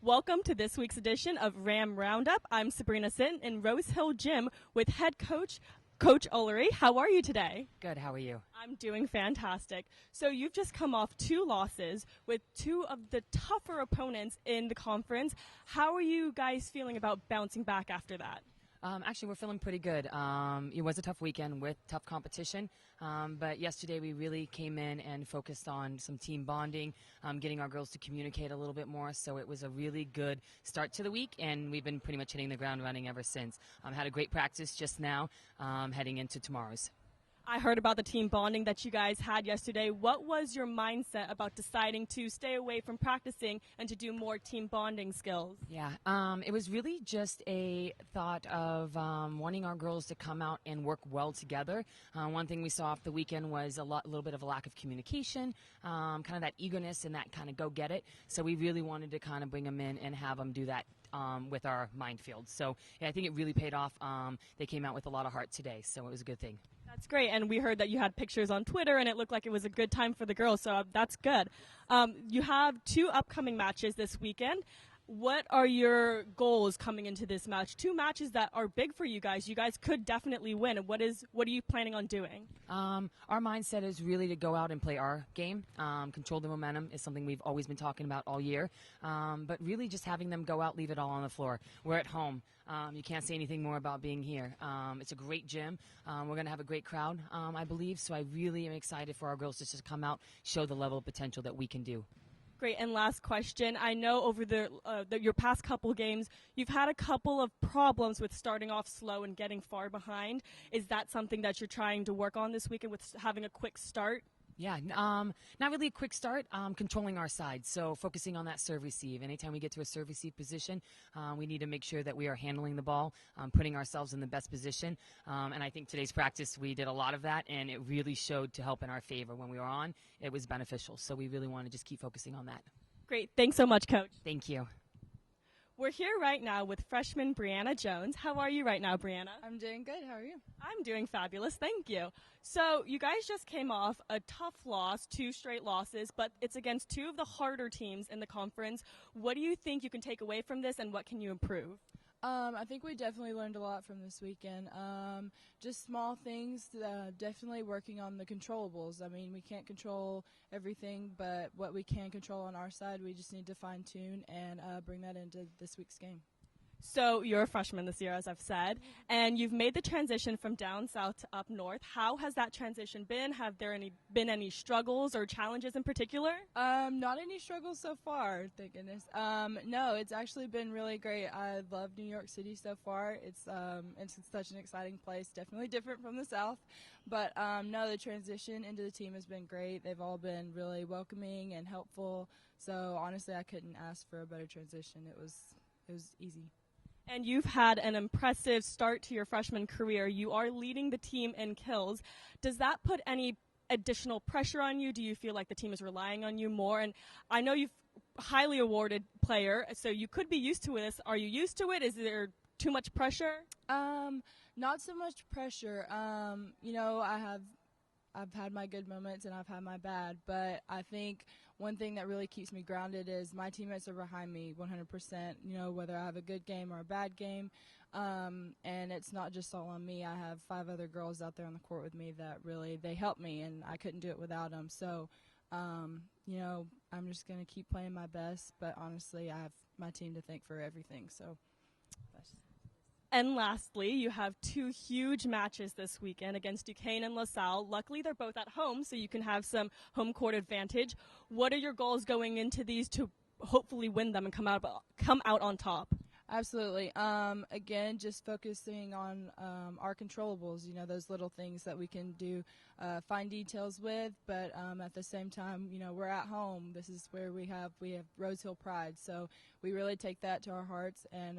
Welcome to this week's edition of Ram Roundup. I'm Sabrina Sitton in Rose Hill Gym with head coach Ullery. How are you today? Good. How are you? I'm doing fantastic. So you've just come off 2 losses with 2 of the tougher opponents in the conference. How are you guys feeling about bouncing back after that? Actually, we're feeling pretty good. It was a tough weekend with tough competition, but yesterday we really came in and focused on some team bonding, getting our girls to communicate a little bit more. So it was a really good start to the week, and we've been pretty much hitting the ground running ever since. Had a great practice just now, heading into tomorrow's. I heard about the team bonding that you guys had yesterday. What was your mindset about deciding to stay away from practicing and to do more team bonding skills? Yeah, it was really just a thought of wanting our girls to come out and work well together. One thing we saw off the weekend was a little bit of a lack of communication, kind of that eagerness and that kind of go get it. So we really wanted to kind of bring them in and have them do that with our minefield. So yeah, I think it really paid off. They came out with a lot of heart today, so it was a good thing. That's great, and we heard that you had pictures on Twitter, and it looked like it was a good time for the girls, so that's good. You have 2 upcoming matches this weekend. What are your goals coming into this match? 2 matches that are big for you guys. You guys could definitely win. What are you planning on doing? Our mindset is really to go out and play our game. Control the momentum is something we've always been talking about all year. But really just having them go out, leave it all on the floor. We're at home. You can't say anything more about being here. It's a great gym. We're going to have a great crowd, I believe. So I really am excited for our girls to just come out, show the level of potential that we can do. Great, and last question. I know over your past couple games, you've had a couple of problems with starting off slow and getting far behind. Is that something that you're trying to work on this weekend with having a quick start? Yeah, not really a quick start, controlling our side. So focusing on that serve receive. Anytime we get to a serve receive position, we need to make sure that we are handling the ball, putting ourselves in the best position. And I think today's practice, we did a lot of that, and it really showed to help in our favor. When we were on, it was beneficial. So we really want to just keep focusing on that. Great. Thanks so much, Coach. Thank you. We're here right now with freshman Breanna Jones. How are you right now, Breanna? I'm doing good. How are you? I'm doing fabulous. Thank you. So you guys just came off a tough loss, 2 straight losses, but it's against 2 of the harder teams in the conference. What do you think you can take away from this, and what can you improve? I think we definitely learned a lot from this weekend. Just small things, definitely working on the controllables. I mean, we can't control everything, but what we can control on our side, we just need to fine-tune and bring that into this week's game. So you're a freshman this year, as I've said, and you've made the transition from down south to up north. How has that transition been? Have there been any struggles or challenges in particular? Not any struggles so far, thank goodness. No, it's actually been really great. I love New York City so far. It's such an exciting place, definitely different from the South. But no, the transition into the team has been great. They've all been really welcoming and helpful. So honestly, I couldn't ask for a better transition. It was easy. And you've had an impressive start to your freshman career. You are leading the team in kills. Does that put any additional pressure on you? Do you feel like the team is relying on you more? And I know you've highly awarded player, so you could be used to this. Are you used to it? Is there too much pressure? Not so much pressure. I've had my good moments and I've had my bad, but I think one thing that really keeps me grounded is my teammates are behind me 100%, whether I have a good game or a bad game. And it's not just all on me. I have 5 other girls out there on the court with me that really, they help me, and I couldn't do it without them. So, I'm just going to keep playing my best, but honestly, I have my team to thank for everything. So, And lastly, you have 2 huge matches this weekend against Duquesne and LaSalle. Luckily, they're both at home, so you can have some home court advantage. What are your goals going into these to hopefully win them and come out on top? Absolutely. Again, just focusing on our controllables, those little things that we can do fine details with, but at the same time, we're at home. This is where we have Rose Hill pride, so we really take that to our hearts, and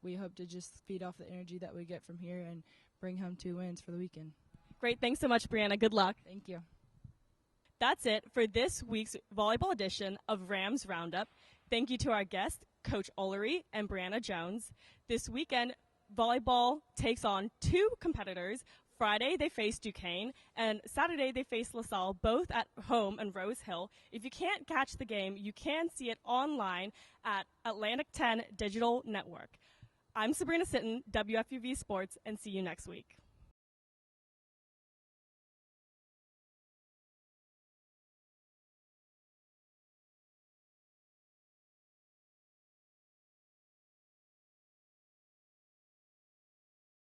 we hope to just feed off the energy that we get from here and bring home 2 wins for the weekend. Great. Thanks so much, Breanna. Good luck. Thank you. That's it for this week's volleyball edition of Rams Roundup. Thank you to our guests, Coach Ullery and Breanna Jones. This weekend, volleyball takes on 2 competitors Friday, they face Duquesne, and Saturday, they face LaSalle, both at home in Rose Hill. If you can't catch the game, you can see it online at Atlantic 10 Digital Network. I'm Sabrina Sitton, WFUV Sports, and see you next week.